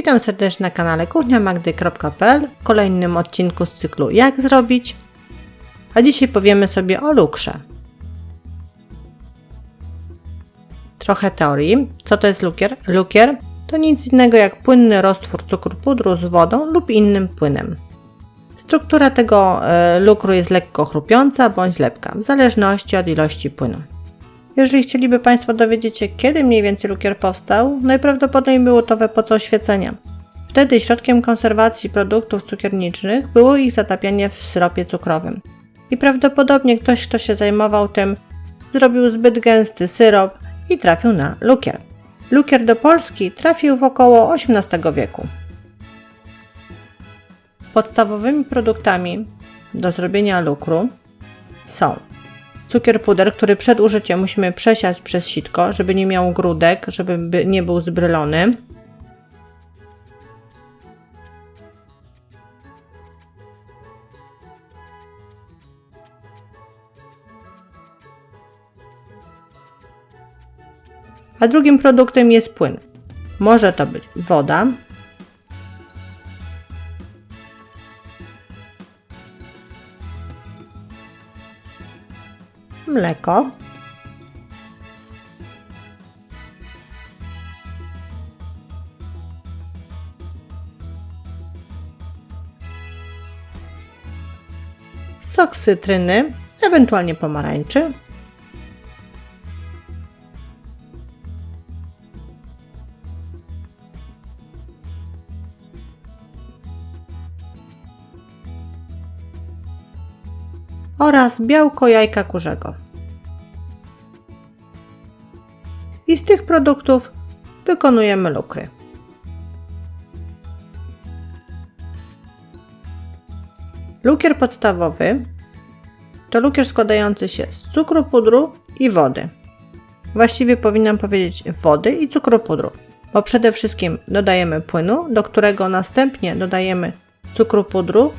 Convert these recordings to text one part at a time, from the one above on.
Witam serdecznie na kanale kuchniamagdy.pl w kolejnym odcinku z cyklu Jak zrobić, a dzisiaj powiemy sobie o lukrze. Trochę teorii. Co to jest lukier? Lukier to nic innego jak płynny roztwór cukru pudru z wodą lub innym płynem. Struktura tego lukru jest lekko chrupiąca bądź lepka, w zależności od ilości płynu. Jeżeli chcieliby Państwo dowiedzieć się, kiedy mniej więcej lukier powstał, najprawdopodobniej było to w epoce oświecenia. Wtedy środkiem konserwacji produktów cukierniczych było ich zatapianie w syropie cukrowym. I prawdopodobnie ktoś, kto się zajmował tym, zrobił zbyt gęsty syrop i trafił na lukier. Lukier do Polski trafił w około XVIII wieku. Podstawowymi produktami do zrobienia lukru są cukier puder, który przed użyciem musimy przesiać przez sitko, żeby nie miał grudek, żeby nie był zbrylony. A drugim produktem jest płyn. Może to być woda, mleko, sok z cytryny, ewentualnie pomarańczy, oraz białko jajka kurzego. I z tych produktów wykonujemy lukry. Lukier podstawowy to lukier składający się z cukru pudru i wody. Właściwie powinnam powiedzieć wody i cukru pudru, bo przede wszystkim dodajemy płynu, do którego następnie dodajemy cukru pudru,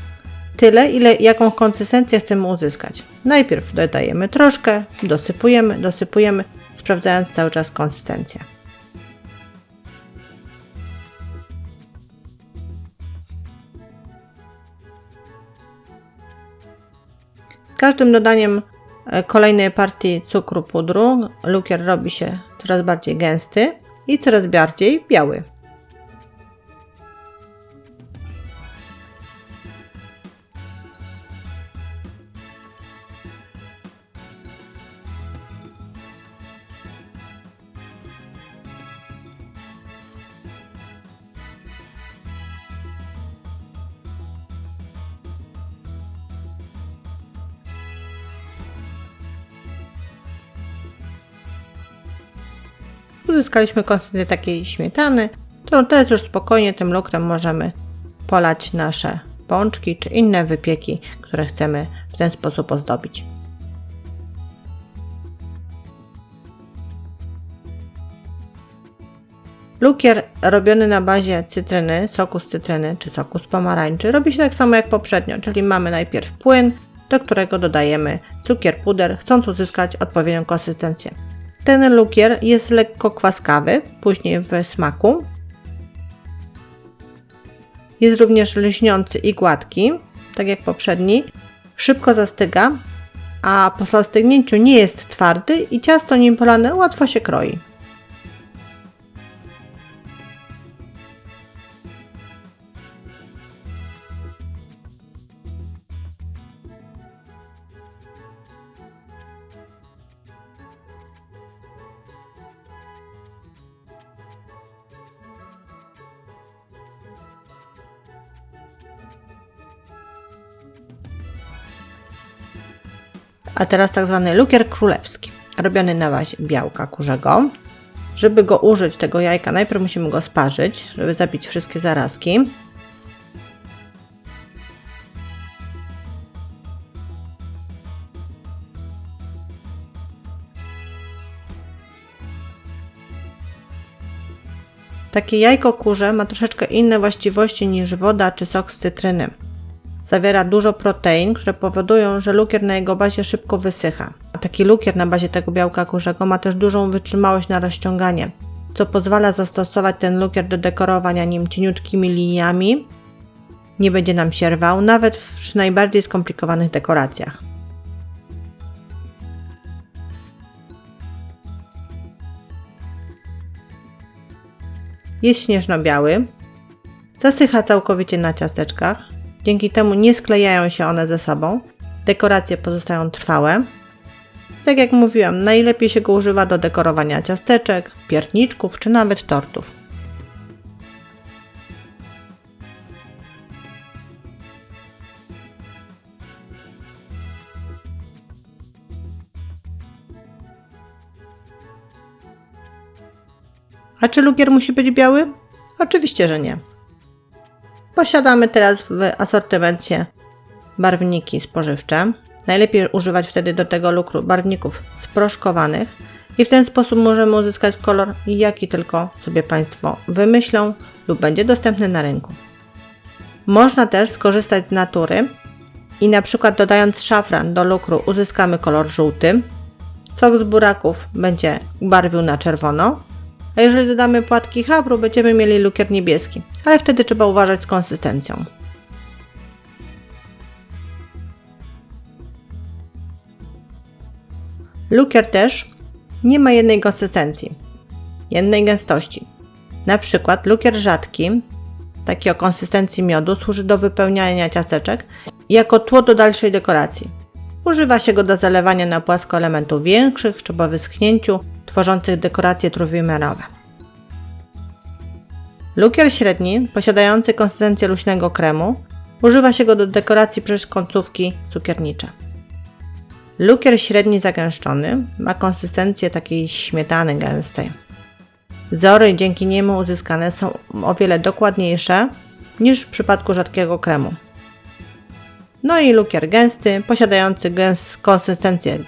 tyle, jaką konsystencję chcemy uzyskać. Najpierw dodajemy troszkę, dosypujemy, sprawdzając cały czas konsystencję. Z każdym dodaniem kolejnej partii cukru pudru lukier robi się coraz bardziej gęsty i coraz bardziej biały. Uzyskaliśmy konsystencję takiej śmietany, którą teraz już spokojnie tym lukrem możemy polać nasze pączki czy inne wypieki, które chcemy w ten sposób ozdobić. Lukier robiony na bazie cytryny, soku z cytryny czy soku z pomarańczy robi się tak samo jak poprzednio, czyli mamy najpierw płyn, do którego dodajemy cukier puder, chcąc uzyskać odpowiednią konsystencję. Ten lukier jest lekko kwaskawy, później w smaku. Jest również lśniący i gładki, tak jak poprzedni. Szybko zastyga, a po zastygnięciu nie jest twardy i ciasto nim polane łatwo się kroi. A teraz tak zwany lukier królewski, robiony na bazie białka kurzego. Żeby go użyć, tego jajka, najpierw musimy go sparzyć, żeby zabić wszystkie zarazki. Takie jajko kurze ma troszeczkę inne właściwości niż woda czy sok z cytryny. Zawiera dużo protein, które powodują, że lukier na jego bazie szybko wysycha. A taki lukier na bazie tego białka kurzego ma też dużą wytrzymałość na rozciąganie, co pozwala zastosować ten lukier do dekorowania nim cieniutkimi liniami. Nie będzie nam się rwał, nawet przy najbardziej skomplikowanych dekoracjach. Jest śnieżno-biały. Zasycha całkowicie na ciasteczkach. Dzięki temu nie sklejają się one ze sobą. Dekoracje pozostają trwałe. Tak jak mówiłam, najlepiej się go używa do dekorowania ciasteczek, pierniczków czy nawet tortów. A czy lukier musi być biały? Oczywiście, że nie. Posiadamy teraz w asortymencie barwniki spożywcze. Najlepiej używać wtedy do tego lukru barwników sproszkowanych i w ten sposób możemy uzyskać kolor, jaki tylko sobie Państwo wymyślą lub będzie dostępny na rynku. Można też skorzystać z natury i na przykład dodając szafran do lukru uzyskamy kolor żółty. Sok z buraków będzie barwił na czerwono, a jeżeli dodamy płatki chabru, będziemy mieli lukier niebieski, ale wtedy trzeba uważać z konsystencją. Lukier też nie ma jednej konsystencji, jednej gęstości. Na przykład lukier rzadki, taki o konsystencji miodu, służy do wypełniania ciasteczek jako tło do dalszej dekoracji. Używa się go do zalewania na płasko elementów większych czy po wyschnięciu, tworzących dekoracje trójwymiarowe. Lukier średni, posiadający konsystencję luźnego kremu, używa się go do dekoracji przez końcówki cukiernicze. Lukier średni zagęszczony ma konsystencję takiej śmietany gęstej. Wzory dzięki niemu uzyskane są o wiele dokładniejsze niż w przypadku rzadkiego kremu. No i lukier gęsty, posiadający konsystencję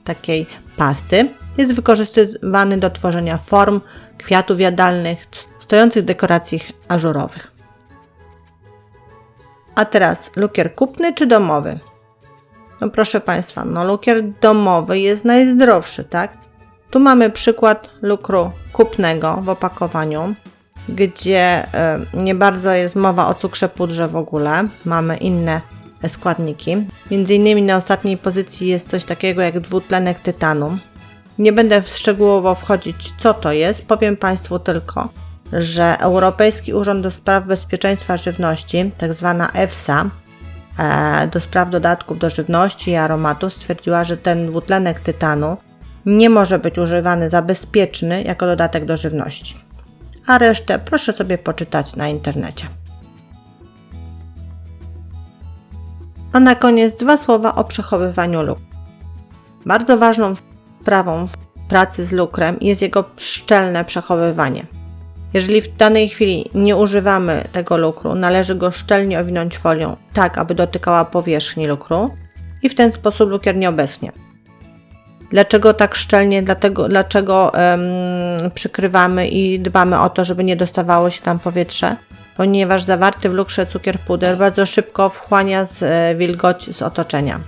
takiej pasty, jest wykorzystywany do tworzenia form, kwiatów jadalnych, stojących dekoracji ażurowych. A teraz lukier kupny czy domowy? No proszę Państwa, lukier domowy jest najzdrowszy, tak? Tu mamy przykład lukru kupnego w opakowaniu, gdzie nie bardzo jest mowa o cukrze pudrze w ogóle. Mamy inne składniki. Między innymi na ostatniej pozycji jest coś takiego jak dwutlenek tytanu. Nie będę szczegółowo wchodzić, co to jest. Powiem Państwu tylko, że Europejski Urząd do Spraw Bezpieczeństwa Żywności, tak zwana EFSA, do spraw dodatków do żywności i aromatów, stwierdziła, że ten dwutlenek tytanu nie może być używany za bezpieczny jako dodatek do żywności. A resztę proszę sobie poczytać na internecie. A na koniec 2 słowa o przechowywaniu lukru. Bardzo ważną sprawą w pracy z lukrem jest jego szczelne przechowywanie. Jeżeli w danej chwili nie używamy tego lukru, należy go szczelnie owinąć folią, tak aby dotykała powierzchni lukru i w ten sposób lukier nie obesnie. Dlaczego tak szczelnie? Dlaczego przykrywamy i dbamy o to, żeby nie dostawało się tam powietrze? Ponieważ zawarty w lukrze cukier puder bardzo szybko wchłania wilgoć z otoczenia,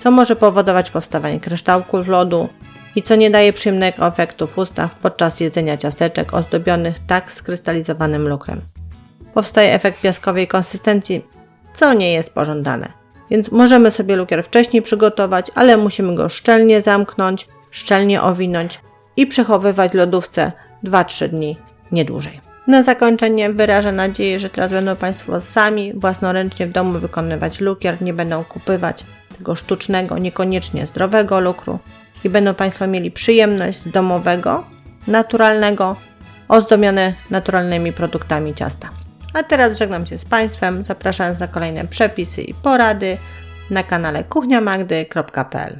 co może powodować powstawanie kryształków lodu i co nie daje przyjemnego efektu w ustach podczas jedzenia ciasteczek ozdobionych tak skrystalizowanym lukrem. Powstaje efekt piaskowej konsystencji, co nie jest pożądane. Więc możemy sobie lukier wcześniej przygotować, ale musimy go szczelnie zamknąć, szczelnie owinąć i przechowywać w lodówce 2-3 dni, nie dłużej. Na zakończenie wyrażę nadzieję, że teraz będą Państwo sami własnoręcznie w domu wykonywać lukier, nie będą kupywać tego sztucznego, niekoniecznie zdrowego lukru i będą Państwo mieli przyjemność z domowego, naturalnego, ozdobione naturalnymi produktami ciasta. A teraz żegnam się z Państwem, zapraszając na kolejne przepisy i porady na kanale kuchniamagdy.pl.